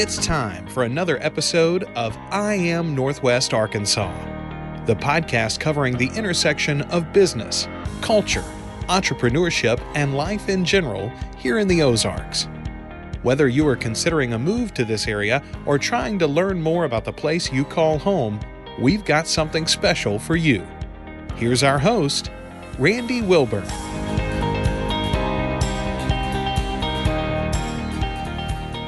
It's time for another episode of I Am Northwest Arkansas, the podcast covering the intersection of business, culture, entrepreneurship, and life in general here in the Ozarks. Whether you are considering a move to this area or trying to learn more about the place you call home, we've got something special for you. Here's our host, Randy Wilburn.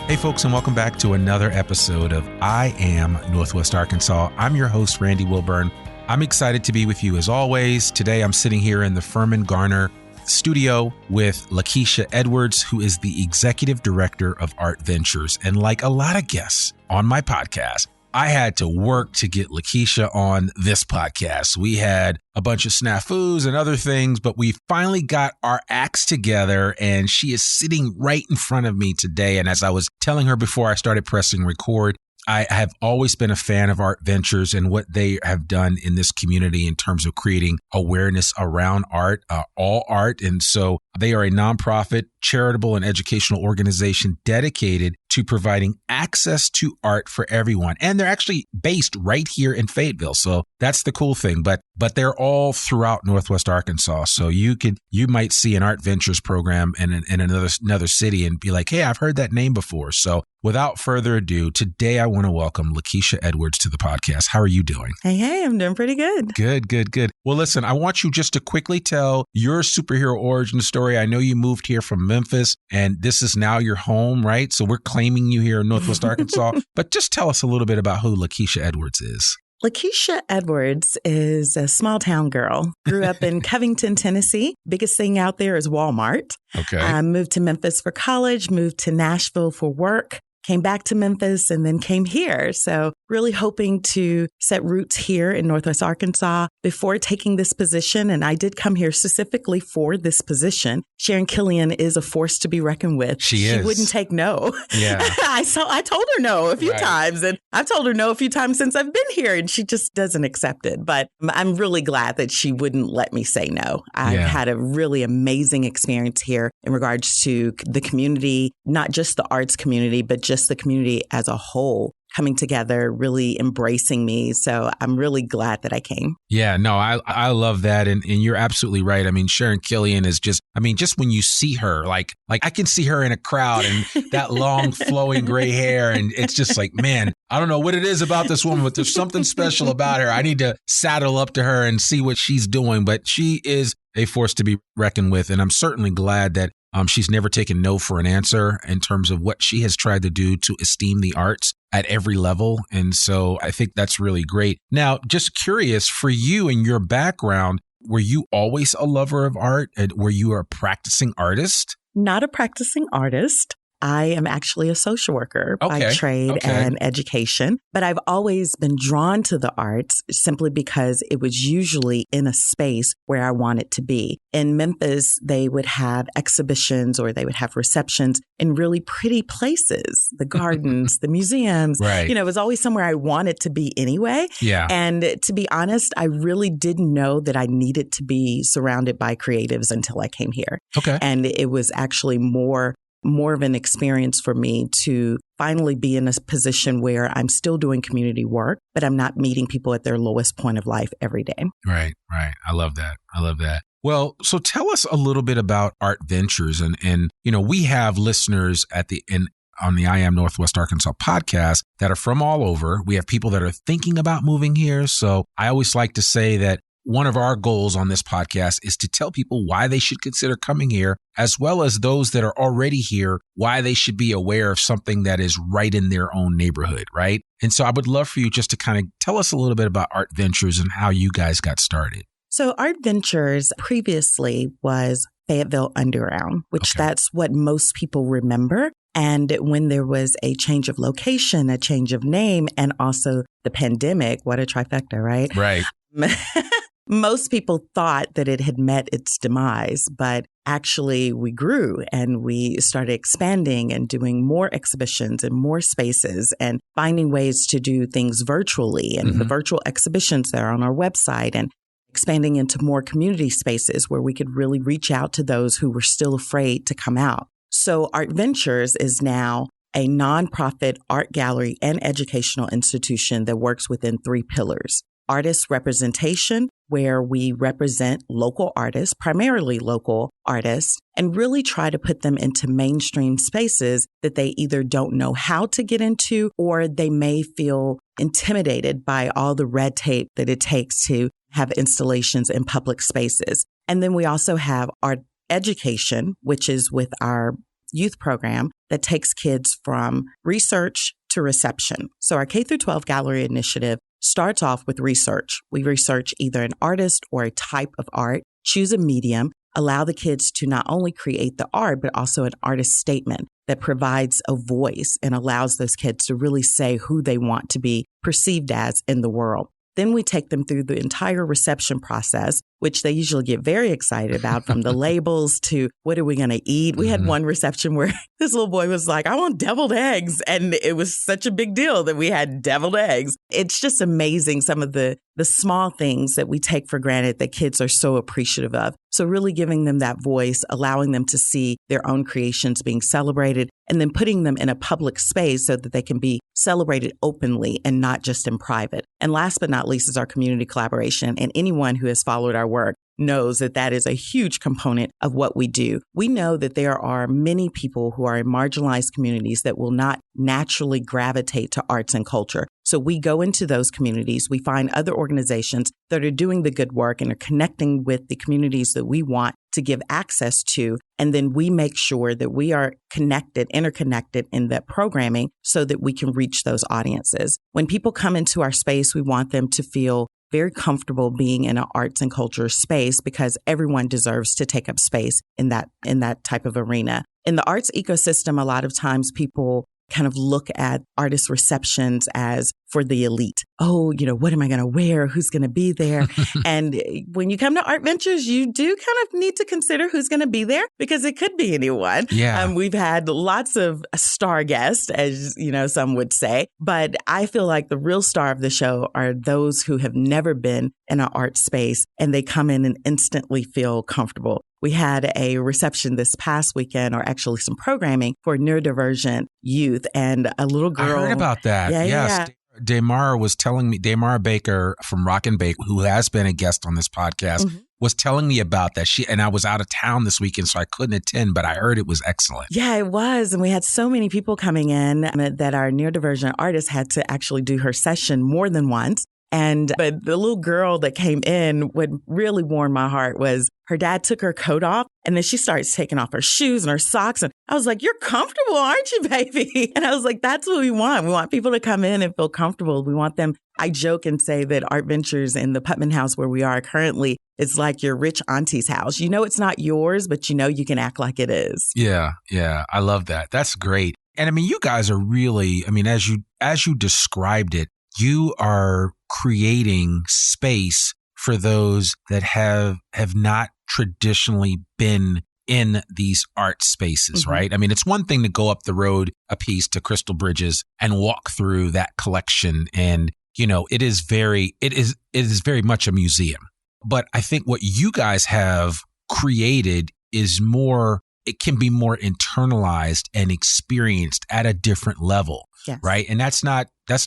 Hey folks, and welcome back to another episode of I Am Northwest Arkansas. I'm your host, Randy Wilburn. I'm excited to be with you as always. Today I'm sitting here in the Furman Garner studio with Lakeisha Edwards, who is the Executive Director of Art Ventures. And like a lot of guests on my podcast, I had to work to get Lakeisha on this podcast. We had a bunch of snafus and other things, but we finally got our acts together and she is sitting right in front of me today. And as I was telling her before I started pressing record, I have always been a fan of Art Ventures and what they have done in this community in terms of creating awareness around art, all art. And so they are a nonprofit, charitable, and educational organization dedicated to providing access to art for everyone. And they're actually based right here in Fayetteville. So that's the cool thing. But they're all throughout Northwest Arkansas. So you might see an Art Ventures program in another city and be like, hey, I've heard that name before. So without further ado, today I want to welcome Lakeisha Edwards to the podcast. How are you doing? Hey, I'm doing pretty good. Good. Well, listen, I want you just to quickly tell your superhero origin story. I know you moved here from Memphis and this is now your home, right? So we're claiming you here in Northwest Arkansas, but just tell us a little bit about who Lakeisha Edwards is. Lakeisha Edwards is a small town girl. Grew up in Covington, Tennessee. Biggest thing out there is Walmart. Okay. I moved to Memphis for college, moved to Nashville for work, came back to Memphis, and then came here. So really hoping to set roots here in Northwest Arkansas before taking this position. And I did come here specifically for this position. Sharon Killian is a force to be reckoned with. She wouldn't take no. Yeah. I told her no a few times, and I've told her no a few times since I've been here, and she just doesn't accept it. But I'm really glad that she wouldn't let me say no. I've had a really amazing experience here in regards to the community, not just the arts community, but just the community as a whole coming together, really embracing me. So I'm really glad that I came. Yeah, no, I love that. And you're absolutely right. I mean, Sharon Killian is just when you see her, like I can see her in a crowd and that long flowing gray hair. And it's just like, man, I don't know what it is about this woman, but there's something special about her. I need to saddle up to her and see what she's doing. But she is a force to be reckoned with. And I'm certainly glad that she's never taken no for an answer in terms of what she has tried to do to esteem the arts at every level. And so I think that's really great. Now, just curious, for you and your background, were you always a lover of art? And were you a practicing artist? Not a practicing artist. I am actually a social worker by trade and education, but I've always been drawn to the arts simply because it was usually in a space where I wanted to be. In Memphis, they would have exhibitions or they would have receptions in really pretty places, the gardens, the museums. Right. You know, it was always somewhere I wanted to be anyway. Yeah. And to be honest, I really didn't know that I needed to be surrounded by creatives until I came here. Okay. And it was actually more of an experience for me to finally be in a position where I'm still doing community work, but I'm not meeting people at their lowest point of life every day. Right. I love that. Well, so tell us a little bit about Art Ventures. And you know, we have listeners on the I Am Northwest Arkansas podcast that are from all over. We have people that are thinking about moving here. So I always like to say that one of our goals on this podcast is to tell people why they should consider coming here, as well as those that are already here, why they should be aware of something that is right in their own neighborhood, right? And so I would love for you just to kind of tell us a little bit about Art Ventures and how you guys got started. So Art Ventures previously was Fayetteville Underground, which that's what most people remember. And when there was a change of location, a change of name, and also the pandemic, what a trifecta, right? Right. Most people thought that it had met its demise, but actually we grew and we started expanding and doing more exhibitions and more spaces and finding ways to do things virtually and the virtual exhibitions that are on our website and expanding into more community spaces where we could really reach out to those who were still afraid to come out. So Art Ventures is now a nonprofit art gallery and educational institution that works within 3 pillars. Artist representation, where we represent local artists, primarily local artists, and really try to put them into mainstream spaces that they either don't know how to get into or they may feel intimidated by all the red tape that it takes to have installations in public spaces. And then we also have art education, which is with our youth program that takes kids from research to reception. So our K through 12 gallery initiative starts off with research. We research either an artist or a type of art, choose a medium, allow the kids to not only create the art, but also an artist statement that provides a voice and allows those kids to really say who they want to be perceived as in the world. Then we take them through the entire reception process, which they usually get very excited about, from the labels to what are we going to eat. We had one reception where this little boy was like, I want deviled eggs. And it was such a big deal that we had deviled eggs. It's just amazing, some of the small things that we take for granted that kids are so appreciative of. So really giving them that voice, allowing them to see their own creations being celebrated, and then putting them in a public space so that they can be celebrated openly and not just in private. And last but not least is our community collaboration. And anyone who has followed our work knows that that is a huge component of what we do. We know that there are many people who are in marginalized communities that will not naturally gravitate to arts and culture. So we go into those communities, we find other organizations that are doing the good work and are connecting with the communities that we want to give access to. And then we make sure that we are interconnected in that programming so that we can reach those audiences. When people come into our space, we want them to feel very comfortable being in an arts and culture space, because everyone deserves to take up space in that type of arena. In the arts ecosystem, a lot of times people kind of look at artist receptions as for the elite. Oh, what am I going to wear? Who's going to be there? And when you come to Art Ventures, you do kind of need to consider who's going to be there, because it could be anyone. Yeah. We've had lots of star guests, as some would say, but I feel like the real star of the show are those who have never been in an art space and they come in and instantly feel comfortable. We had a reception this past weekend, or actually some programming for neurodivergent youth, and a little girl. I heard about that. Yeah, yes. Yeah. Damara was telling me, Damara Baker from Rock and Bake, who has been a guest on this podcast, was telling me about that. And I was out of town this weekend, so I couldn't attend, but I heard it was excellent. Yeah, it was. And we had so many people coming in that our neurodivergent artist had to actually do her session more than once. But the little girl that came in, what really warmed my heart was her dad took her coat off, and then she starts taking off her shoes and her socks. And I was like, you're comfortable, aren't you, baby? And I was like, that's what we want. We want people to come in and feel comfortable. We want them. I joke and say that Art Ventures in the Putman House where we are currently, it's like your rich auntie's house. It's not yours, but you can act like it is. Yeah. I love that. That's great. And you guys are really, as you described it, you are creating space for those that have not traditionally been in these art spaces, right? It's one thing to go up the road a piece to Crystal Bridges and walk through that collection, and it is very much a museum. But I think what you guys have created is more. It can be more internalized and experienced at a different level. Yes. Right. And that's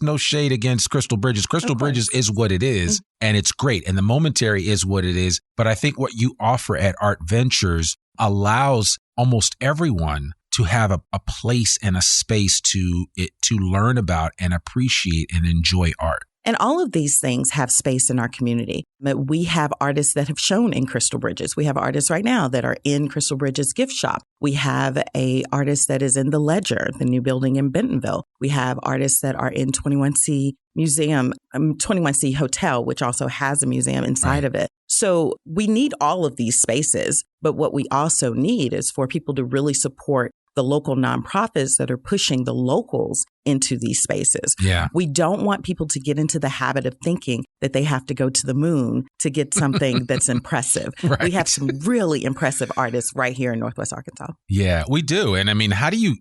no shade against Crystal Bridges. Crystal Bridges is what it is, and it's great. And the momentary is what it is. But I think what you offer at Art Ventures allows almost everyone to have a place and a space to learn about and appreciate and enjoy art. And all of these things have space in our community. But we have artists that have shown in Crystal Bridges. We have artists right now that are in Crystal Bridges gift shop. We have a artist that is in the Ledger, the new building in Bentonville. We have artists that are in 21C Museum, 21C Hotel, which also has a museum inside of it. So we need all of these spaces. But what we also need is for people to really support the local nonprofits that are pushing the locals into these spaces. Yeah. We don't want people to get into the habit of thinking that they have to go to the moon to get something that's impressive. Right. We have some really impressive artists right here in Northwest Arkansas. Yeah, we do. And how do you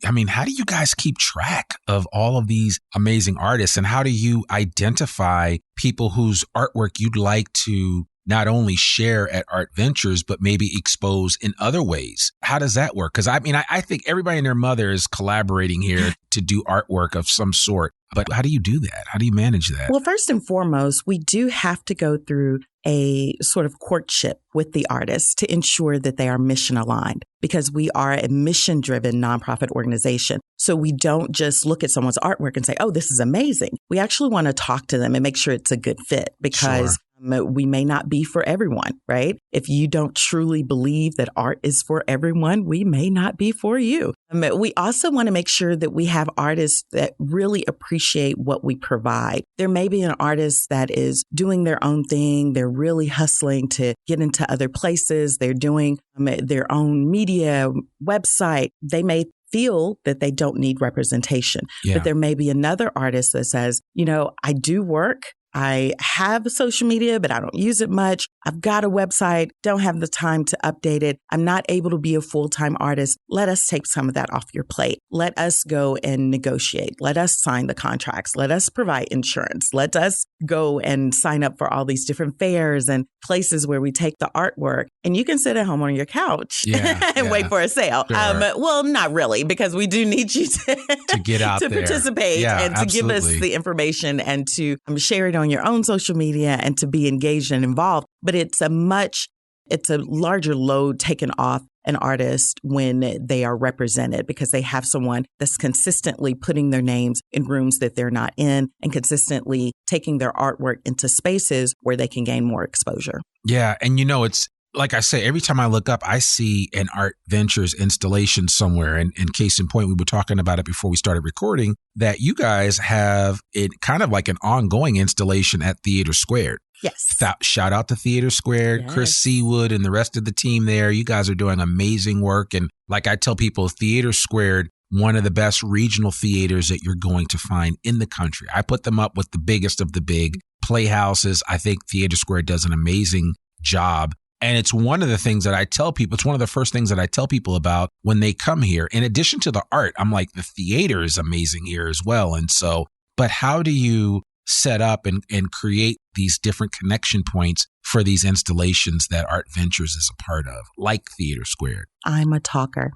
guys keep track of all of these amazing artists, and how do you identify people whose artwork you'd like to not only share at Art Ventures, but maybe expose in other ways. How does that work? Because I think everybody and their mother is collaborating here to do artwork of some sort. But how do you do that? How do you manage that? Well, first and foremost, we do have to go through a sort of courtship with the artists to ensure that they are mission aligned, because we are a mission driven nonprofit organization. So we don't just look at someone's artwork and say, oh, this is amazing. We actually want to talk to them and make sure it's a good fit, because we may not be for everyone, right? If you don't truly believe that art is for everyone, we may not be for you. We also want to make sure that we have artists that really appreciate what we provide. There may be an artist that is doing their own thing. They're really hustling to get into other places. They're doing their own media website. They may feel that they don't need representation. But there may be another artist that says, I do work. I have social media, but I don't use it much. I've got a website, don't have the time to update it. I'm not able to be a full-time artist. Let us take some of that off your plate. Let us go and negotiate. Let us sign the contracts. Let us provide insurance. Let us go and sign up for all these different fairs and places where we take the artwork. And you can sit at home on your couch and wait for a sale. Sure. Well, not really, because we do need you to get out to there, participate and to give us the information and to share it on your own social media and to be engaged and involved. But it's a larger load taken off an artist when they are represented, because they have someone that's consistently putting their names in rooms that they're not in and consistently taking their artwork into spaces where they can gain more exposure. Yeah. And it's like I say, every time I look up, I see an Art Ventures installation somewhere. And case in point, we were talking about it before we started recording, that you guys have it kind of like an ongoing installation at Theater Squared. Yes. Shout out to Theater Squared, yes. Chris Seawood and the rest of the team there. You guys are doing amazing work. And like I tell people, Theater Squared, one of the best regional theaters that you're going to find in the country. I put them up with the biggest of the big playhouses. I think Theater Squared does an amazing job. And it's one of the things that I tell people, it's one of the first things that I tell people about when they come here. In addition to the art, I'm like, the theater is amazing here as well. And so, but how do you set up and create these different connection points for these installations that Art Ventures is a part of, like Theater Squared? I'm a talker.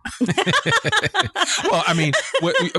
Well,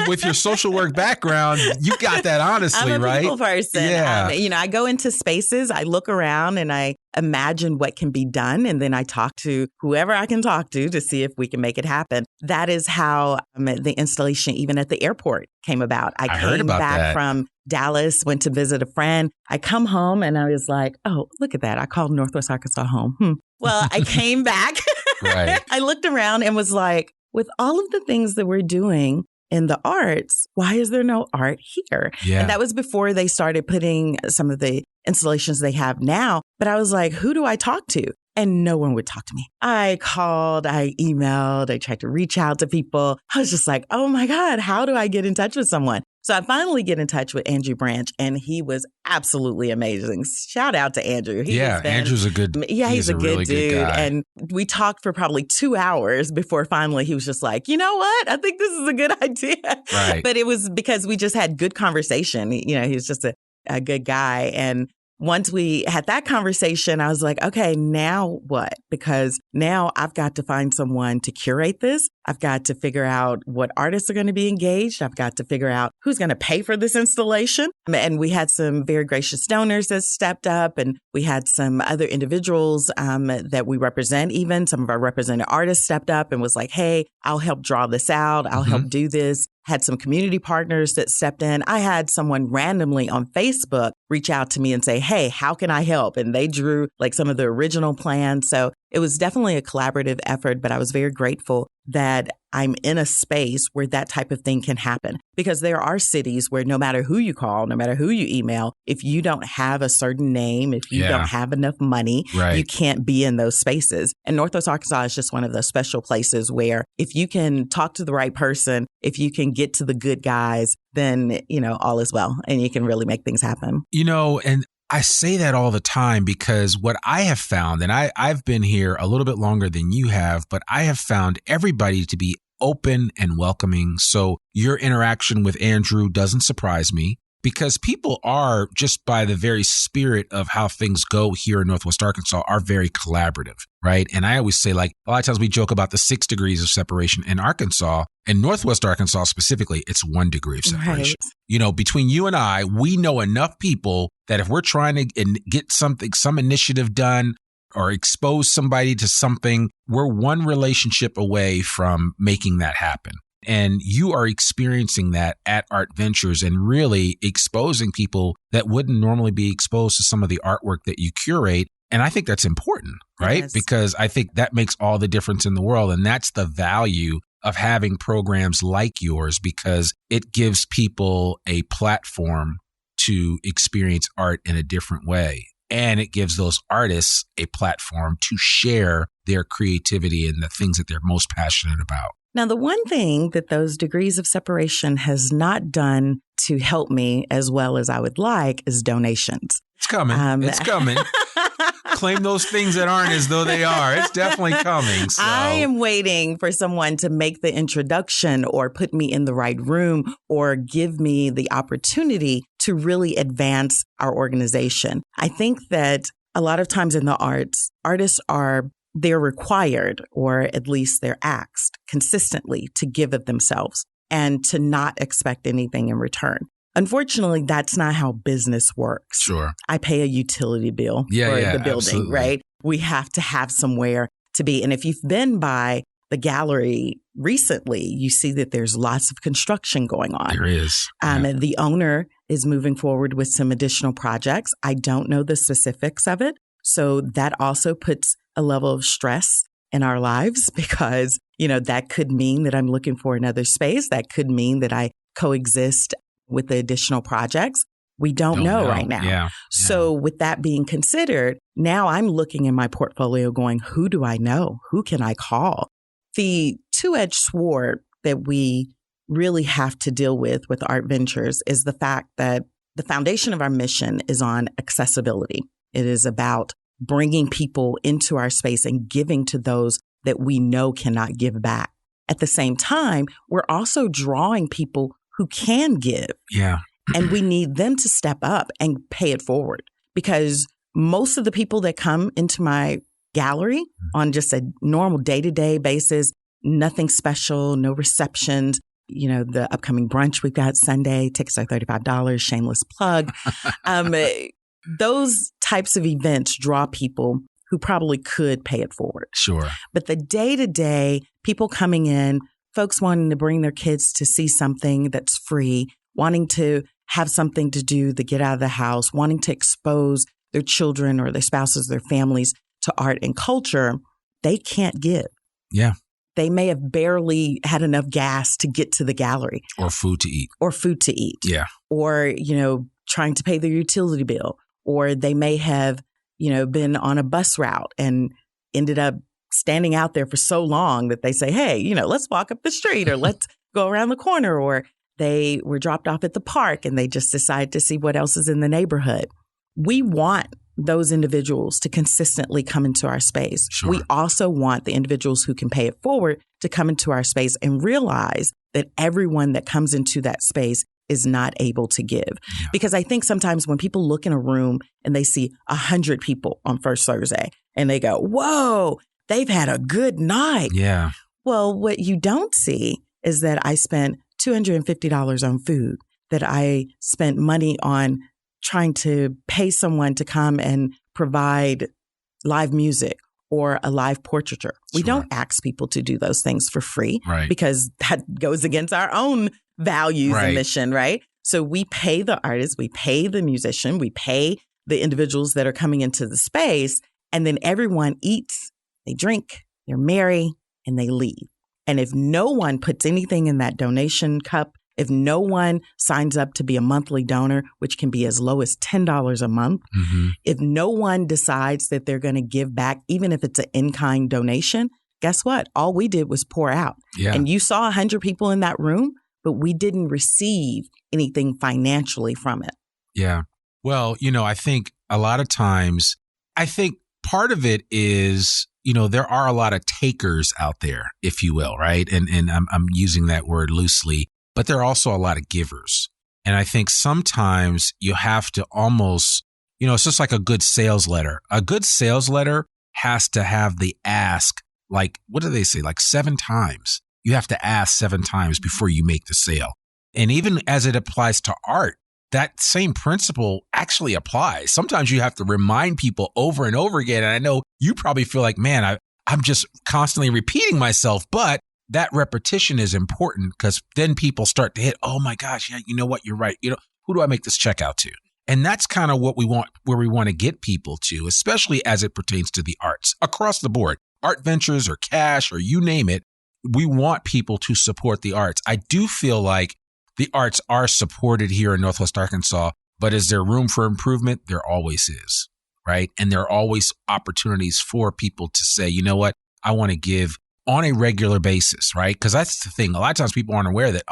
with your social work background, you got that honestly, I'm a right? people person. Yeah. I go into spaces, I look around and I imagine what can be done. And then I talk to whoever I can talk to see if we can make it happen. That is how the installation, even at the airport, came about. I came back from Dallas, went to visit a friend. I come home and I was like, oh, look at that. I called Northwest Arkansas home. Well, I came back. Right. I looked around and was like, with all of the things that we're doing in the arts, why is there no art here? Yeah. And that was before they started putting some of the installations they have now. But I was like, who do I talk to? And no one would talk to me. I called, I emailed, I tried to reach out to people. I was just like, oh my God, how do I get in touch with someone? So I finally get in touch with Andrew Branch, and he was absolutely amazing. Shout out to Andrew. Andrew's a good he's a good really dude. Good guy. And we talked for probably 2 hours before finally he was just like, you know what? I think this is a good idea. Right. But it was because we just had good conversation. He was just a good guy. And once we had that conversation, I was like, okay, now what? Because now I've got to find someone to curate this. I've got to figure out what artists are going to be engaged. I've got to figure out who's going to pay for this installation. And we had some very gracious donors that stepped up, and we had some other individuals that we represent. Even some of our represented artists stepped up and was like, hey, I'll help draw this out. I'll help do this. Had some community partners that stepped in. I had someone randomly on Facebook reach out to me and say, hey, how can I help? And they drew like some of the original plans. So it was definitely a collaborative effort, but I was very grateful that I'm in a space where that type of thing can happen, because there are cities where no matter who you call, no matter who you email, if you don't have a certain name, if you don't have enough money, you can't be in those spaces. And Northwest Arkansas is just one of those special places where if you can talk to the right person, if you can get to the good guys, then, all is well and you can really make things happen. And I say that all the time because what I have found, and I've been here a little bit longer than you have, but I have found everybody to be open and welcoming. So your interaction with Andrew doesn't surprise me. because people are, just by the very spirit of how things go here in Northwest Arkansas, are very collaborative, right? And I always say, like, a lot of times we joke about the 6 degrees of separation in Arkansas. In Northwest Arkansas specifically, it's 1 degree of separation. Right. You know, between you and I, we know enough people that if we're trying to get something, some initiative done, or expose somebody to something, we're one relationship away from making that happen. And you are experiencing that at Art Ventures and really exposing people that wouldn't normally be exposed to some of the artwork that you curate. And I think that's important, right? Yes. Because I think that makes all the difference in the world. And that's the value of having programs like yours, because it gives people a platform to experience art in a different way. And it gives those artists a platform to share their creativity and the things that they're most passionate about. Now, the one thing that those degrees of separation has not done to help me as well as I would like is donations. It's coming. It's coming. Claim those things that aren't as though they are. It's definitely coming. So. I am waiting for someone to make the introduction or put me in the right room or give me the opportunity to really advance our organization. I think that a lot of times in the arts, artists they're required, or at least they're asked consistently to give of themselves and to not expect anything in return. Unfortunately, that's not how business works. Sure. I pay a utility bill for the building, absolutely. Right? We have to have somewhere to be. And if you've been by the gallery recently, you see that there's lots of construction going on. There is. The owner is moving forward with some additional projects. I don't know the specifics of it. So that also puts a level of stress in our lives because, that could mean that I'm looking for another space. That could mean that I coexist with the additional projects. We don't know right now. Yeah. So with that being considered, now I'm looking in my portfolio going, who do I know? Who can I call? The two-edged sword that we really have to deal with Art Ventures is the fact that the foundation of our mission is on accessibility. It is about bringing people into our space and giving to those that we know cannot give back. At the same time, we're also drawing people who can give. Yeah. And we need them to step up and pay it forward, because most of the people that come into my gallery on just a normal day-to-day basis, nothing special, no receptions, the upcoming brunch we've got Sunday, tickets are $35, shameless plug. Those types of events draw people who probably could pay it forward. Sure. But the day-to-day, people coming in, folks wanting to bring their kids to see something that's free, wanting to have something to do to get out of the house, wanting to expose their children or their spouses, their families to art and culture, they can't give. Yeah. They may have barely had enough gas to get to the gallery. Or food to eat. Yeah. Or, trying to pay their utility bill. Or they may have, been on a bus route and ended up standing out there for so long that they say, hey, let's walk up the street or let's go around the corner. Or they were dropped off at the park and they just decided to see what else is in the neighborhood. We want those individuals to consistently come into our space. Sure. We also want the individuals who can pay it forward to come into our space and realize that everyone that comes into that space is not able to give. Yeah. Because I think sometimes when people look in a room and they see 100 people on First Thursday and they go, whoa, they've had a good night. Yeah. Well, what you don't see is that I spent $250 on food, that I spent money on trying to pay someone to come and provide live music or a live portraiture. Sure. We don't ask people to do those things for free, right, because that goes against our own values and mission, right? So we pay the artist, we pay the musician, we pay the individuals that are coming into the space, and then everyone eats, they drink, they're merry, and they leave. And if no one puts anything in that donation cup, if no one signs up to be a monthly donor, which can be as low as $10 a month, if no one decides that they're going to give back, even if it's an in-kind donation, guess what? All we did was pour out. Yeah. And you saw 100 people in that room, but we didn't receive anything financially from it. Yeah. Well, I think a lot of times, part of it is, there are a lot of takers out there, if you will, right? And I'm using that word loosely, but there are also a lot of givers. And I think sometimes you have to almost, it's just like a good sales letter. A good sales letter has to have the ask, like, what do they say? Like 7 times. You have to ask 7 times before you make the sale. And even as it applies to art, that same principle actually applies. Sometimes you have to remind people over and over again. And I know you probably feel like, man, I'm just constantly repeating myself, but that repetition is important because then people start to hit, oh my gosh, yeah, you know what? You're right. Who do I make this check out to? And that's kind of what we want, where we want to get people to, especially as it pertains to the arts across the board, art ventures or cash or you name it. We want people to support the arts. I do feel like the arts are supported here in Northwest Arkansas, but is there room for improvement? There always is, right? And there are always opportunities for people to say, you know what? I want to give on a regular basis, right? Because that's the thing. A lot of times people aren't aware that,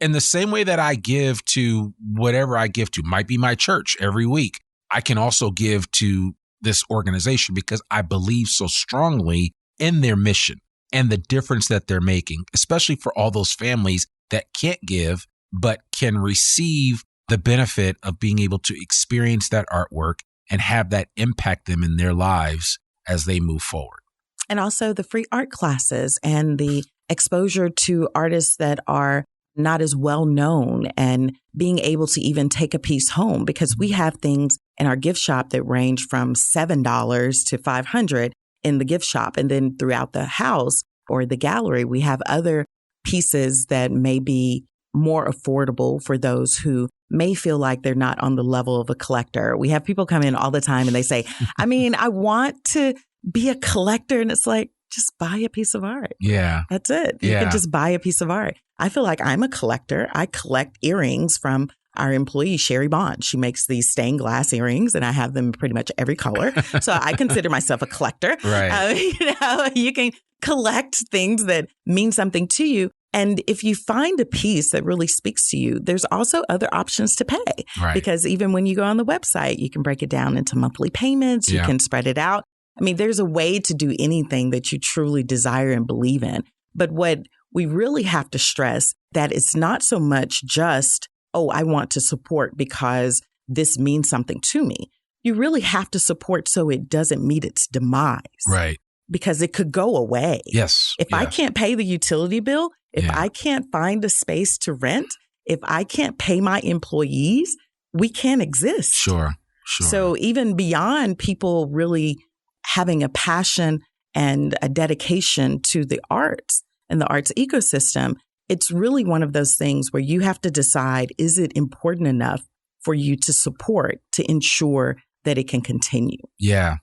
in the same way that I give to whatever I give to, might be my church every week, I can also give to this organization because I believe so strongly in their mission and the difference that they're making, especially for all those families that can't give, but can receive the benefit of being able to experience that artwork and have that impact them in their lives as they move forward. And also the free art classes and the exposure to artists that are not as well known and being able to even take a piece home, because we have things in our gift shop that range from $7 to $500 in the gift shop. And then throughout the house or the gallery, we have other pieces that may be more affordable for those who may feel like they're not on the level of a collector. We have people come in all the time and they say, I want to be a collector. And it's like, just buy a piece of art. Yeah. That's it. You can just buy a piece of art. I feel like I'm a collector. I collect earrings from our employee, Sherry Bond. She makes these stained glass earrings and I have them pretty much every color. So I consider myself a collector. Right. You can collect things that mean something to you. And if you find a piece that really speaks to you, there's also other options to pay. Right. Because even when you go on the website, you can break it down into monthly payments. You can spread it out. There's a way to do anything that you truly desire and believe in. But what we really have to stress that it's not so much just, I want to support because this means something to me. You really have to support so it doesn't meet its demise. Right. Because it could go away. Yes. If I can't pay the utility bill, if I can't find a space to rent, if I can't pay my employees, we can't exist. Sure. So even beyond people really having a passion and a dedication to the arts and the arts ecosystem, it's really one of those things where you have to decide, is it important enough for you to support to ensure that it can continue? Yeah.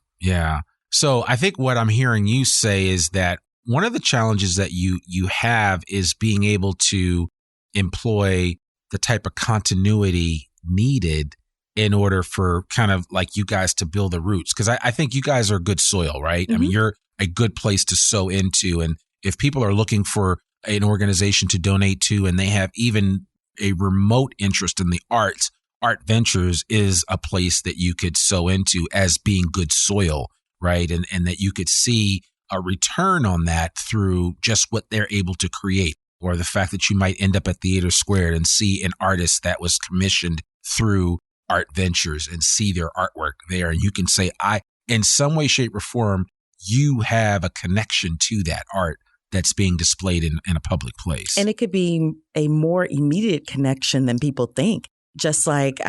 So I think what I'm hearing you say is that one of the challenges that you have is being able to employ the type of continuity needed in order for kind of like you guys to build the roots. Because I think you guys are good soil, right? Mm-hmm. You're a good place to sow into. And if people are looking for an organization to donate to and they have even a remote interest in the arts, Art Ventures is a place that you could sow into as being good soil, right? And that you could see a return on that through just what they're able to create, or the fact that you might end up at Theater Squared and see an artist that was commissioned through Art Ventures and see their artwork there. And you can say, in some way, shape, or form, you have a connection to that art that's being displayed in a public place. And it could be a more immediate connection than people think. Just like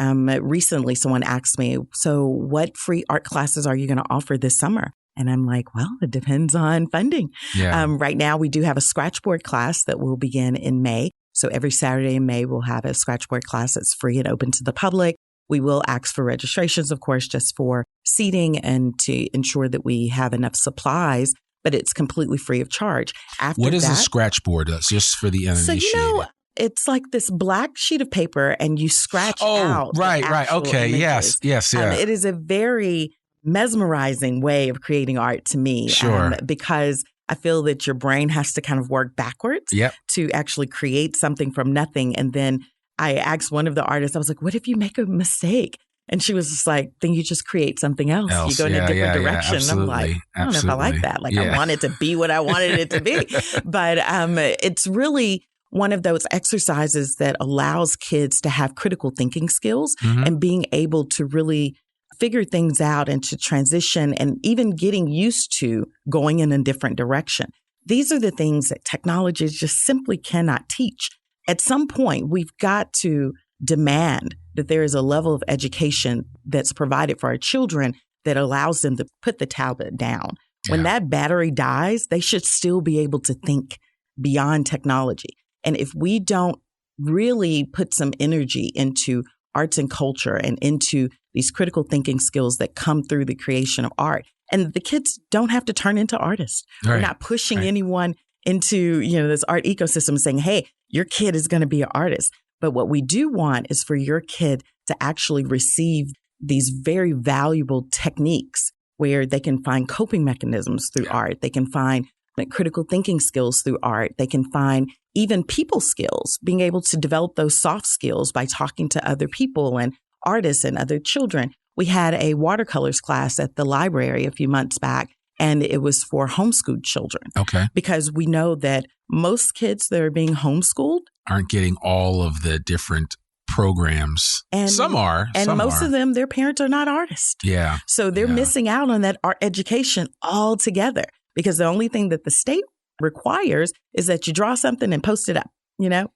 recently someone asked me, so what free art classes are you going to offer this summer? And I'm like, well, it depends on funding. Yeah. Right now, we do have a scratchboard class that will begin in May. So every Saturday in May, we'll have a scratchboard class that's free and open to the public. We will ask for registrations, of course, just for seating and to ensure that we have enough supplies, but it's completely free of charge. What is a scratchboard? Just for the uninitiated. So, it's like this black sheet of paper and you scratch out. Right. Okay. Images. Yes. Yeah. It is a very mesmerizing way of creating art to me. Sure. Because I feel that your brain has to kind of work backwards to actually create something from nothing. And then I asked one of the artists, I was like, what if you make a mistake? And she was just like, then you just create something else. You go in a different direction. And I'm like, I don't know if I like that. Like I want it to be what I wanted it to be. But it's really one of those exercises that allows kids to have critical thinking skills and being able to really figure things out and to transition and even getting used to going in a different direction. These are the things that technology just simply cannot teach. At some point, we've got to demand that there is a level of education that's provided for our children that allows them to put the tablet down. When that battery dies, they should still be able to think beyond technology. And if we don't really put some energy into arts and culture and into these critical thinking skills that come through the creation of art, and the kids don't have to turn into artists. We're not pushing anyone into, this art ecosystem saying, hey, your kid is going to be an artist. But what we do want is for your kid to actually receive these very valuable techniques where they can find coping mechanisms through art. They can find critical thinking skills through art. They can find even people skills, being able to develop those soft skills by talking to other people and artists and other children. We had a watercolors class at the library a few months back, and it was for homeschooled children. Okay. Because we know that most kids that are being homeschooled aren't getting all of the different programs. And some are. And most of them, their parents are not artists. Yeah. So they're missing out on that art education altogether, because the only thing that the state requires is that you draw something and post it up,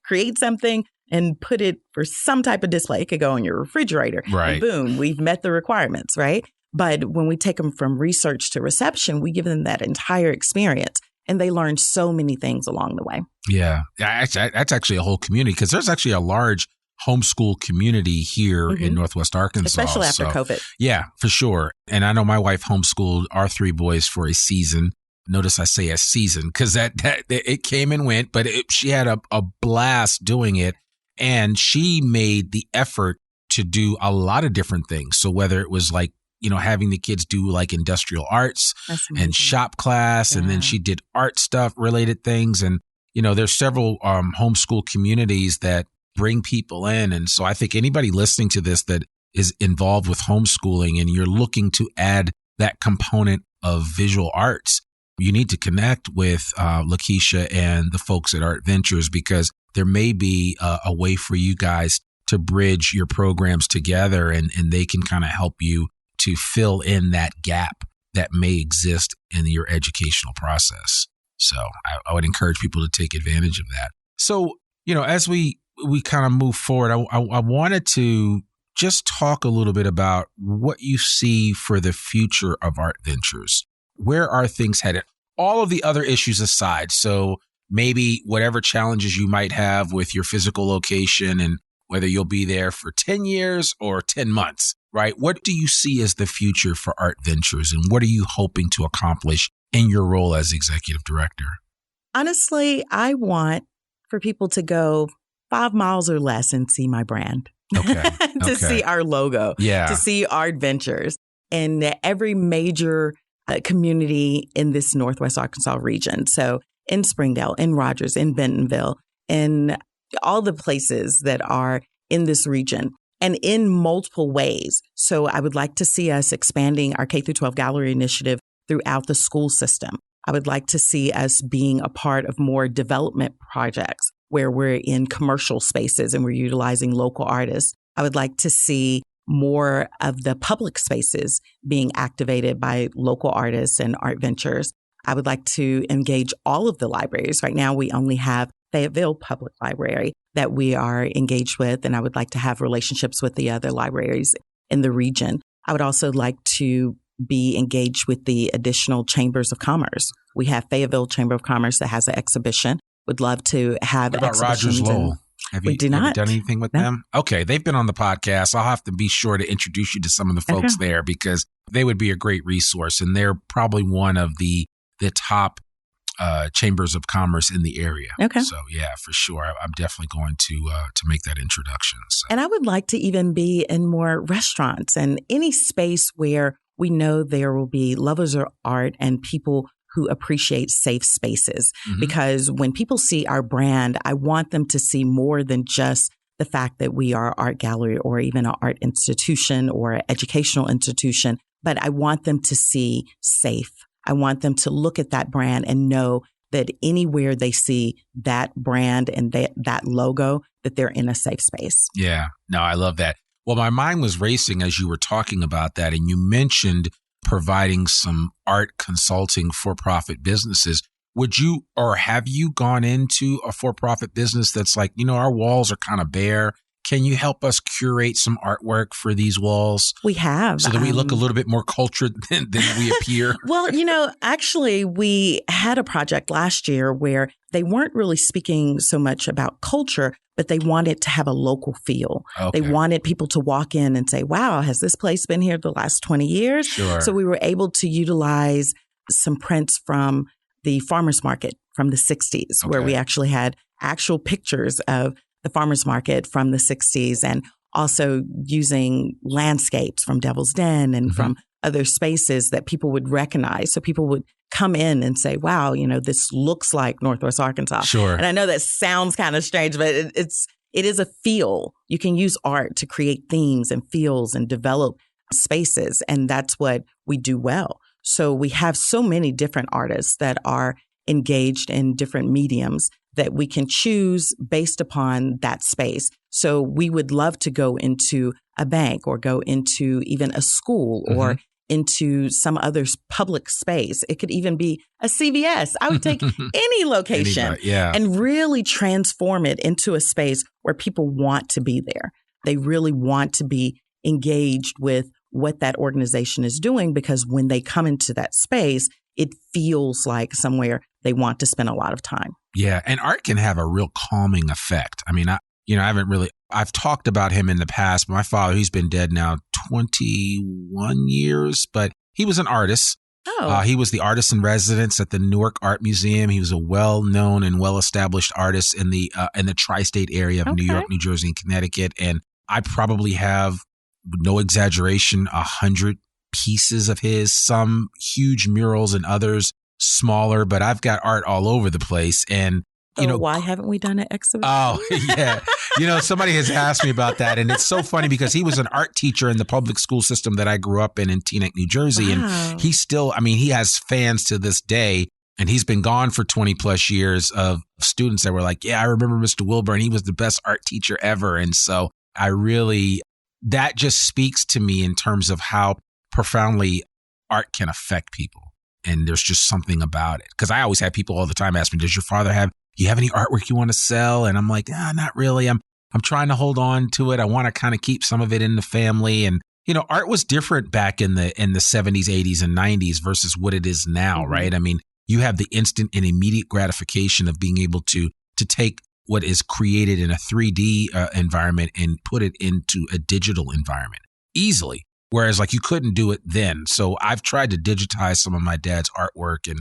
create something and put it for some type of display. It could go on your refrigerator. Right. And boom, we've met the requirements, right? But when we take them from research to reception, we give them that entire experience. And they learn so many things along the way. Yeah. That's actually a whole community, because there's actually a large homeschool community here in Northwest Arkansas. Especially after COVID. Yeah, for sure. And I know my wife homeschooled our three boys for a season. Notice I say a season, because that it came and went, but she had a blast doing it. And she made the effort to do a lot of different things. So whether it was like, having the kids do like industrial arts and shop class, and then she did art stuff related things. And, there's several homeschool communities that bring people in. And so I think anybody listening to this that is involved with homeschooling and you're looking to add that component of visual arts, you need to connect with Lakeisha and the folks at Art Ventures, because there may be a way for you guys to bridge your programs together, and they can kind of help you to fill in that gap that may exist in your educational process. So I would encourage people to take advantage of that. So, as we kind of move forward, I wanted to just talk a little bit about what you see for the future of Art Ventures. Where are things headed? All of the other issues aside, so maybe whatever challenges you might have with your physical location and whether you'll be there for 10 years or 10 months, right? What do you see as the future for Art Ventures, and what are you hoping to accomplish in your role as executive director? Honestly, I want for people to go 5 miles or less and see my brand. Okay. To see our logo. Yeah. To see Art Ventures in every major community in this Northwest Arkansas region. So in Springdale, in Rogers, in Bentonville, in all the places that are in this region, and in multiple ways. So I would like to see us expanding our K-12 gallery initiative throughout the school system. I would like to see us being a part of more development projects where we're in commercial spaces and we're utilizing local artists. I would like to see more of the public spaces being activated by local artists and Art Ventures. I would like to engage all of the libraries. Right now, we only have Fayetteville Public Library that we are engaged with, and I would like to have relationships with the other libraries in the region. I would also like to be engaged with the additional chambers of commerce. We have Fayetteville Chamber of Commerce that has an exhibition. Would love to have what about exhibitions. Rogers Lowell? Have you done anything with them? Okay, they've been on the podcast. I'll have to be sure to introduce you to some of the folks there, because they would be a great resource, and they're probably one of the top chambers of commerce in the area. Okay. So yeah, for sure. I'm definitely going to make that introduction. So. And I would like to even be in more restaurants and any space where we know there will be lovers of art and people who appreciate safe spaces. Mm-hmm. Because when people see our brand, I want them to see more than just the fact that we are an art gallery or even an art institution or an educational institution, but I want them to see safe. I want them to look at that brand and know that anywhere they see that brand and that logo, that they're in a safe space. Yeah, no, I love that. Well, my mind was racing as you were talking about that, and you mentioned providing some art consulting for-profit businesses. Would you, or have you gone into a for-profit business that's like, our walls are kind of bare? Can you help us curate some artwork for these walls? We have. So that we look a little bit more cultured than we appear? Well, actually, we had a project last year where they weren't really speaking so much about culture, but they wanted to have a local feel. Okay. They wanted people to walk in and say, wow, has this place been here the last 20 years? Sure. So we were able to utilize some prints from the farmers market from the 60s, where we actually had actual pictures of the farmers market from the 60s, and also using landscapes from Devil's Den and from other spaces that people would recognize. So people would come in and say, wow, this looks like Northwest Arkansas. Sure. And I know that sounds kind of strange, but it is a feel. You can use art to create themes and feels and develop spaces. And that's what we do well. So we have so many different artists that are engaged in different mediums that we can choose based upon that space. So we would love to go into a bank or go into even a school or into some other public space. It could even be a CVS. I would take any location and really transform it into a space where people want to be there. They really want to be engaged with what that organization is doing, because when they come into that space, it feels like somewhere they want to spend a lot of time. Yeah. And art can have a real calming effect. I mean, I've talked about him in the past. My father, he's been dead now 21 years, but he was an artist. Oh. He was the artist in residence at the Newark Art Museum. He was a well-known and well-established artist in the tri-state area of New York, New Jersey, and Connecticut. And I probably have, no exaggeration, 100 pieces of his, some huge murals and others smaller, but I've got art all over the place. And why haven't we done an exhibition? Oh, yeah. Somebody has asked me about that. And it's so funny because he was an art teacher in the public school system that I grew up in Teaneck, New Jersey. Wow. And he still, he has fans to this day. And he's been gone for 20 plus years of students that were like, yeah, I remember Mr. Wilburn. He was the best art teacher ever. And so that just speaks to me in terms of how profoundly art can affect people. And there's just something about it. Because I always have people all the time ask me, does your father do you have any artwork you want to sell? And I'm like, not really. I'm trying to hold on to it. I want to kind of keep some of it in the family. And, art was different back in the 70s, 80s, and 90s versus what it is now, right? I mean, you have the instant and immediate gratification of being able to take what is created in a 3D environment and put it into a digital environment easily. Whereas you couldn't do it then. So I've tried to digitize some of my dad's artwork and,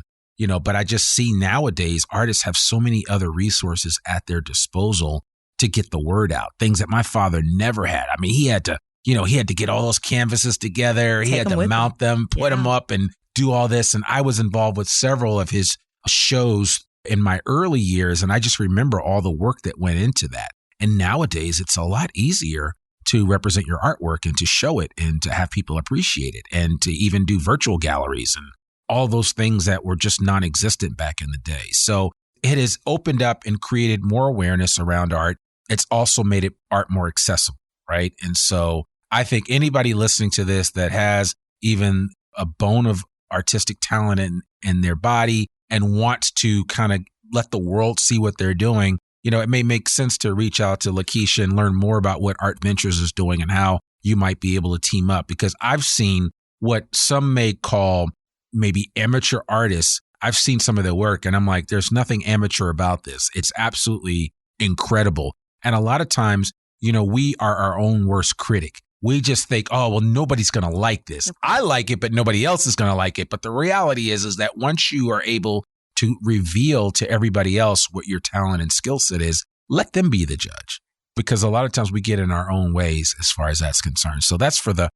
but I just see nowadays artists have so many other resources at their disposal to get the word out. Things that my father never had. I mean, he had to get all those canvases together. He had to mount them, put them up and do all this. And I was involved with several of his shows in my early years. And I just remember all the work that went into that. And nowadays it's a lot easier to represent your artwork and to show it and to have people appreciate it and to even do virtual galleries and all those things that were just non-existent back in the day. So it has opened up and created more awareness around art. It's also made art more accessible, right? And so I think anybody listening to this that has even a bone of artistic talent in their body and wants to kind of let the world see what they're doing, it may make sense to reach out to Lakeisha and learn more about what Art Ventures is doing and how you might be able to team up. Because I've seen what some may call maybe amateur artists. I've seen some of their work and I'm like, there's nothing amateur about this. It's absolutely incredible. And a lot of times, we are our own worst critic. We just think, oh, well, nobody's going to like this. I like it, but nobody else is going to like it. But the reality is that once you are able to reveal to everybody else what your talent and skill set is, let them be the judge. Because a lot of times we get in our own ways as far as that's concerned. So that's for the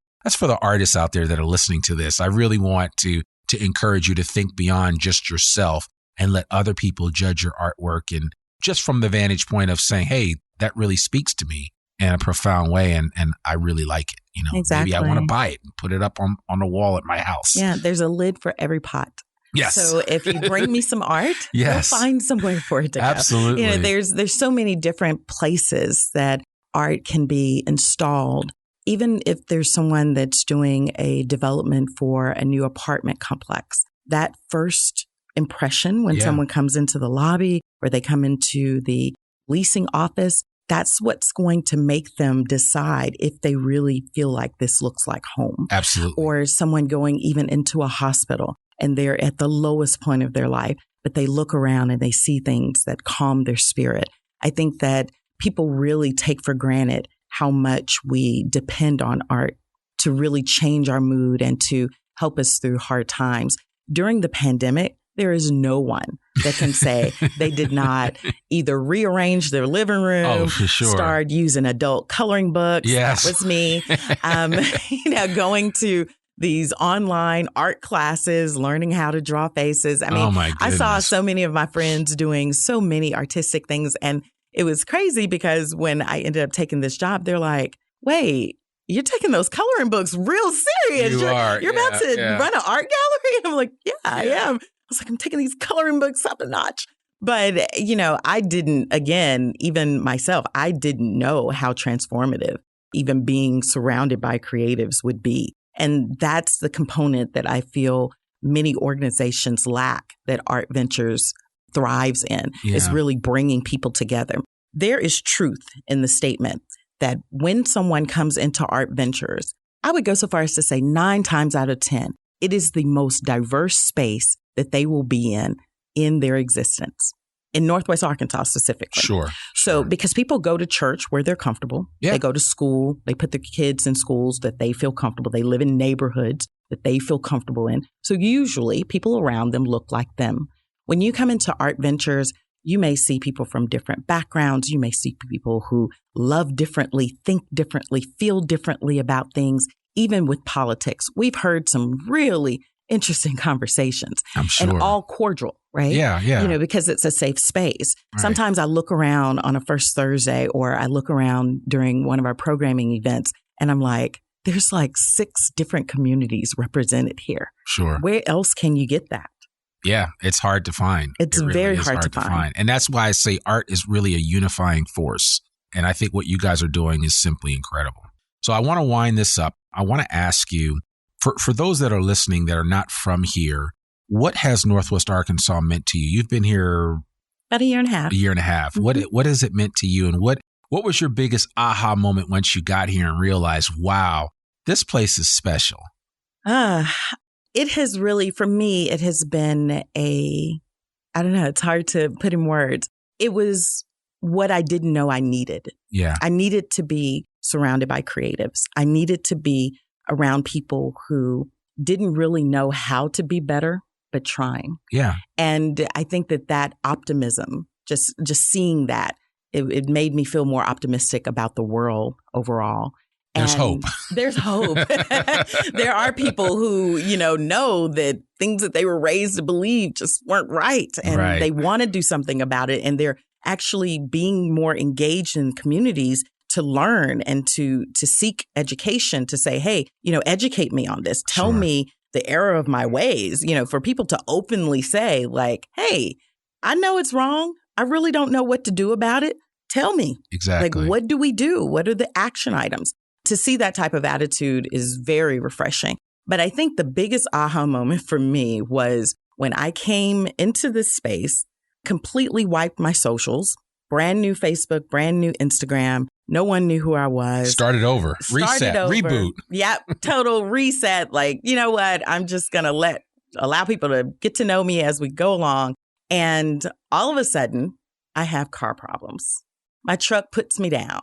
artists out there that are listening to this. I really want to encourage you to think beyond just yourself and let other people judge your artwork. And just from the vantage point of saying, hey, that really speaks to me in a profound way. And I really like it. Exactly. Maybe I want to buy it and put it up on the wall at my house. Yeah. There's a lid for every pot. Yes. So if you bring me some art, yes. you'll find somewhere for it to go. Absolutely. You know, there's so many different places that art can be installed. Even if there's someone that's doing a development for a new apartment complex, that first impression when someone comes into the lobby or they come into the leasing office, that's what's going to make them decide if they really feel like this looks like home. Absolutely. Or someone going even into a hospital and they're at the lowest point of their life, but they look around and they see things that calm their spirit. I think that people really take for granted how much we depend on art to really change our mood and to help us through hard times. During the pandemic, there is no one that can say they did not either rearrange their living room, for sure. start using adult coloring books. Yes. That was me. Going to these online art classes, learning how to draw faces. I mean, oh my goodness. I saw so many of my friends doing so many artistic things. And it was crazy because when I ended up taking this job, they're like, wait, you're taking those coloring books real serious. You're about to run an art gallery? And I'm like, I am. I was like, I'm taking these coloring books up a notch. But, I didn't, again, even myself, I didn't know how transformative even being surrounded by creatives would be. And that's the component that I feel many organizations lack that Art Ventures thrives in, is really bringing people together. There is truth in the statement that when someone comes into Art Ventures, I would go so far as to say 9 times out of 10, it is the most diverse space that they will be in their existence. In Northwest Arkansas specifically. Sure. So because people go to church where they're comfortable. Yeah. They go to school. They put their kids in schools that they feel comfortable. They live in neighborhoods that they feel comfortable in. So usually people around them look like them. When you come into Art Ventures, you may see people from different backgrounds. You may see people who love differently, think differently, feel differently about things, even with politics. We've heard some really interesting conversations. I'm sure. And all cordial, right? Yeah. Because it's a safe space. Right. Sometimes I look around on a first Thursday or I look around during one of our programming events and I'm like, there's like 6 different communities represented here. Sure. Where else can you get that? Yeah, it's hard to find. It's really very hard to find. And that's why I say art is really a unifying force. And I think what you guys are doing is simply incredible. So I want to wind this up. I want to ask you, for those that are listening that are not from here, what has Northwest Arkansas meant to you? You've been here about a year and a half. Mm-hmm. What has it meant to you? And what was your biggest aha moment once you got here and realized, wow, this place is special? It has really, for me, it has been I don't know, it's hard to put in words. It was what I didn't know I needed. Yeah. I needed to be surrounded by creatives. I needed to be around people who didn't really know how to be better, but trying. Yeah. And I think that optimism, just seeing that, it made me feel more optimistic about the world overall. There's hope. There's hope. There are people who, know that things that they were raised to believe just weren't right. And they want to do something about it. And they're actually being more engaged in communities to learn and to seek education, to say, hey, educate me on this. Tell me the error of my ways, for people to openly say like, hey, I know it's wrong. I really don't know what to do about it. Tell me. Exactly. Like, what do we do? What are the action items? To see that type of attitude is very refreshing. But I think the biggest aha moment for me was when I came into this space, completely wiped my socials, brand new Facebook, brand new Instagram. No one knew who I was. Started over. Reset. Reboot. Yep. Total reset. Like, you know what? I'm just going to allow people to get to know me as we go along. And all of a sudden, I have car problems. My truck puts me down.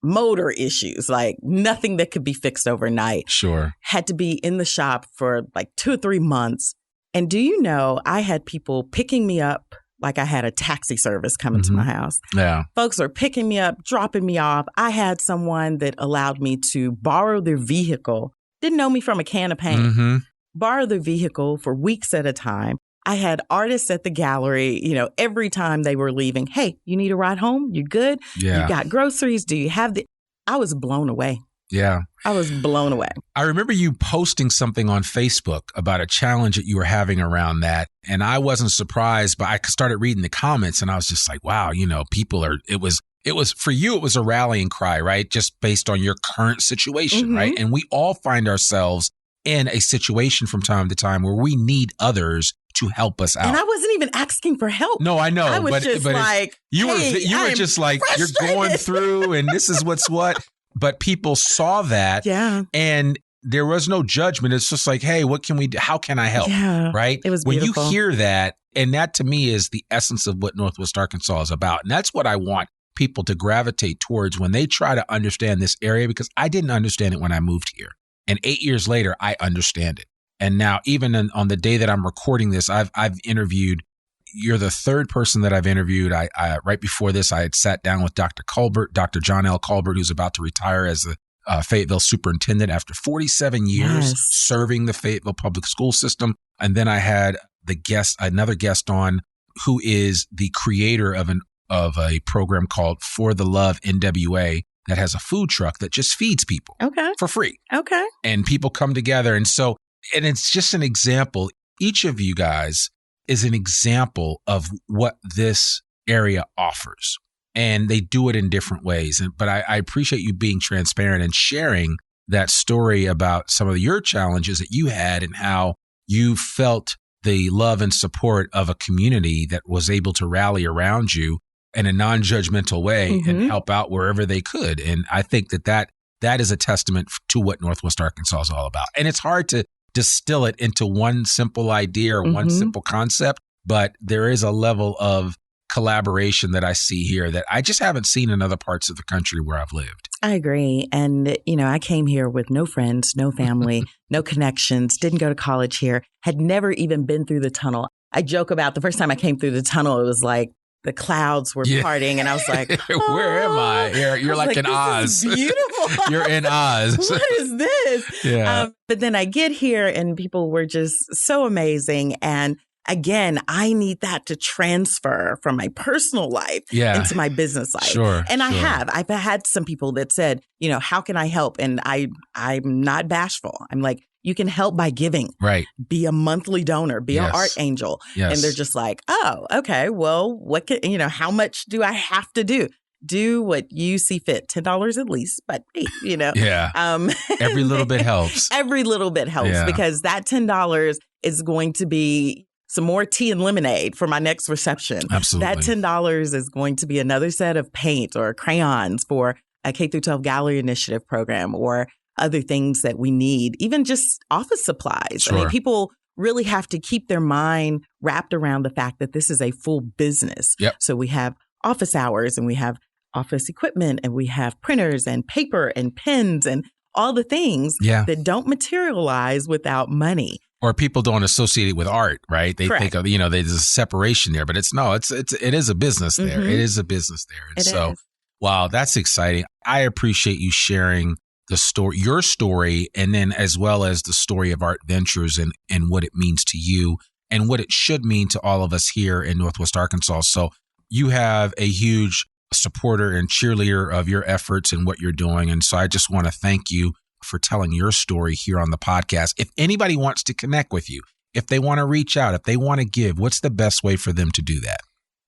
Motor issues, like nothing that could be fixed overnight. Sure. Had to be in the shop for like 2 or 3 months. And do you know, I had people picking me up like I had a taxi service coming to my house. Yeah. Folks are picking me up, dropping me off. I had someone that allowed me to borrow their vehicle, didn't know me from a can of paint, borrow their vehicle for weeks at a time. I had artists at the gallery, every time they were leaving, hey, you need a ride home? You good? Yeah. You got groceries? Do you have I was blown away. Yeah. I was blown away. I remember you posting something on Facebook about a challenge that you were having around that. And I wasn't surprised, but I started reading the comments and I was just like, wow, people are, it was for you, it was a rallying cry, right? Just based on your current situation, right? And we all find ourselves in a situation from time to time where we need others to help us out. And I wasn't even asking for help. No, I know. I was just like, you were just like, frustrated. You're going through and this is what's what. But people saw that. Yeah. And there was no judgment. It's just like, hey, what can we do? How can I help? Yeah. Right. It was When beautiful. you hear that, and that to me is the essence of what Northwest Arkansas is about. And that's what I want people to gravitate towards when they try to understand this area, because I didn't understand it when I moved here. And 8 years later, I understand it. And now, even on the day that I'm recording this, I've interviewed, you're the third person that I've interviewed. I right before this, I had sat down with Dr. John L. Colbert, who's about to retire as the Fayetteville superintendent after 47 years serving the Fayetteville public school system. And then I had another guest on who is the creator of a program called For the Love NWA that has a food truck that just feeds people for free. Okay. And people come together. And it's just an example. Each of you guys is an example of what this area offers. And they do it in different ways. But I appreciate you being transparent and sharing that story about some of your challenges that you had and how you felt the love and support of a community that was able to rally around you in a non-judgmental way and help out wherever they could. And I think that is a testament to what Northwest Arkansas is all about. And it's hard to distill it into one simple idea or one simple concept, but there is a level of collaboration that I see here that I just haven't seen in other parts of the country where I've lived. I agree. And, I came here with no friends, no family, no connections, didn't go to college here, had never even been through the tunnel. I joke about the first time I came through the tunnel, it was like the clouds were parting and I was like, where am I? You're like in Oz. This is beautiful. You're in Oz. What is this? Yeah. But then I get here and people were just so amazing. And again, I need that to transfer from my personal life into my business life. Sure. And I've had some people that said, how can I help? And I'm not bashful. I'm like, you can help by giving. Right. Be a monthly donor, be an art angel. Yes. And they're just like, oh, okay, well, how much do I have to do? Do what you see fit, $10 at least, but every little bit helps. Every little bit helps because that $10 is going to be some more tea and lemonade for my next reception. Absolutely. That $10 is going to be another set of paint or crayons for a K-12 gallery initiative program or other things that we need, even just office supplies. Sure. I mean, people really have to keep their mind wrapped around the fact that this is a full business. Yep. So we have office hours and we have office equipment and we have printers and paper and pens and all the things that don't materialize without money. Or people don't associate it with art, right? They think of, there's a separation there, but it is a business there. It is a business there. And wow, that's exciting. I appreciate you sharing your story, and then as well as the story of Art Ventures and what it means to you and what it should mean to all of us here in Northwest Arkansas. So you have a huge supporter and cheerleader of your efforts and what you're doing. And so I just want to thank you for telling your story here on the podcast. If anybody wants to connect with you, if they want to reach out, if they want to give, what's the best way for them to do that?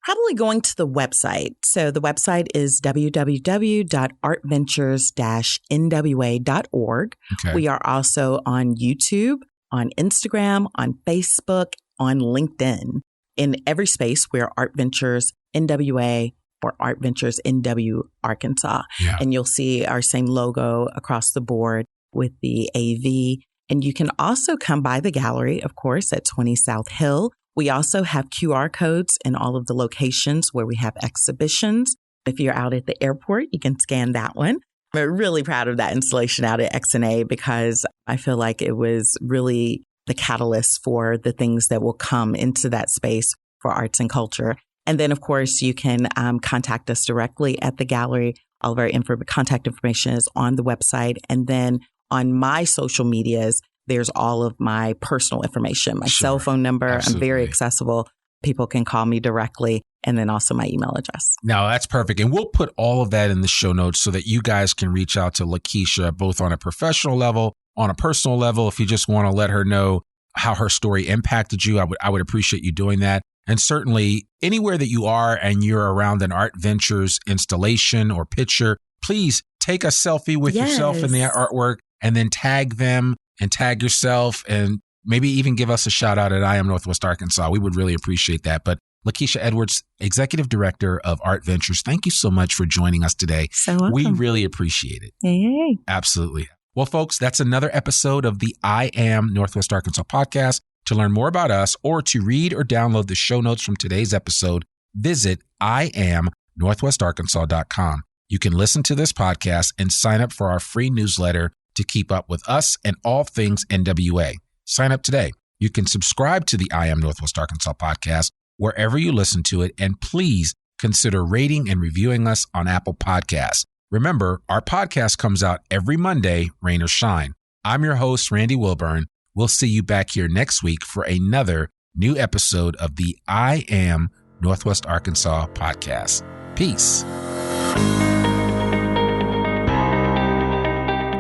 Probably going to the website. So the website is www.artventures-nwa.org. Okay. We are also on YouTube, on Instagram, on Facebook, on LinkedIn. In every space, we're Art Ventures NWA or Art Ventures NW Arkansas. Yeah. And you'll see our same logo across the board with the AV. And you can also come by the gallery, of course, at 20 South Hill. We also have QR codes in all of the locations where we have exhibitions. If you're out at the airport, you can scan that one. I'm really proud of that installation out at XNA because I feel like it was really the catalyst for the things that will come into that space for arts and culture. And then, of course, you can contact us directly at the gallery. All of our contact information is on the website. And then on my social medias, there's all of my personal information, my cell phone number. Absolutely. I'm very accessible. People can call me directly. and then also my email address. No, that's perfect. And we'll put all of that in the show notes so that you guys can reach out to Lakeisha, both on a professional level, on a personal level. If you just want to let her know how her story impacted you, I would appreciate you doing that. And certainly anywhere that you are and you're around an Art Ventures installation or picture, please take a selfie with yourself in the artwork and then tag them and tag yourself and maybe even give us a shout out at I Am Northwest Arkansas. We would really appreciate that. But Lakeisha Edwards, Executive Director of Art Ventures, thank you so much for joining us today. So welcome. We really appreciate it. Yay. Absolutely. Well, folks, that's another episode of the I Am Northwest Arkansas podcast. To learn more about us or to read or download the show notes from today's episode, visit iamnorthwestarkansas.com. You can listen to this podcast and sign up for our free newsletter to keep up with us and all things NWA. Sign up today. You can subscribe to the I Am Northwest Arkansas podcast wherever you listen to it, and please consider rating and reviewing us on Apple Podcasts. Remember, our podcast comes out every Monday, rain or shine. I'm your host, Randy Wilburn. We'll see you back here next week for another new episode of the I Am Northwest Arkansas podcast. Peace.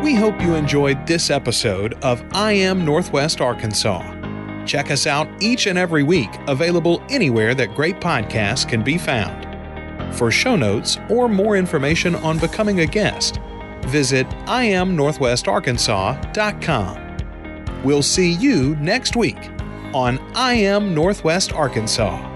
We hope you enjoyed this episode of I Am Northwest Arkansas. Check us out each and every week, available anywhere that great podcasts can be found. For show notes or more information on becoming a guest, visit iamnorthwestarkansas.com. We'll see you next week on I Am Northwest Arkansas.